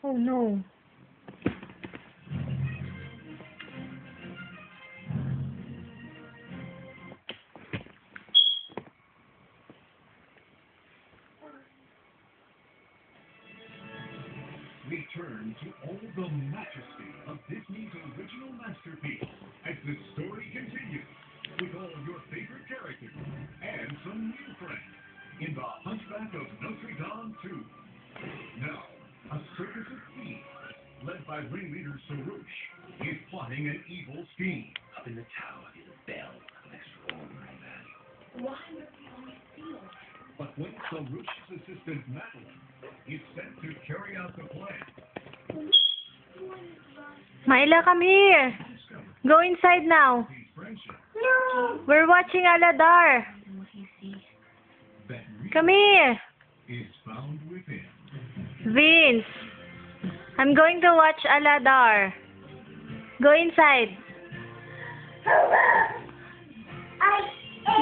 Oh no. We turn to all the majesty of Disney's original masterpiece as the story continues with all your favorite characters and some new friends in The Hunchback of Notre Dame 2. Now, a circus of thieves, led by ringleader Sarouche, is plotting an evil scheme. Up in the tower is a bell of extraordinary value. Why would we only steal? But when Sarouche's assistant Madeline is sent to carry out the plan, Myla, come here. Go inside now. his friendship No. We're watching Aladar. that Come here. is found within. Vince. I'm going to watch Aladar. Go inside.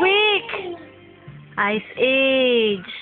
Weak. Ice Age.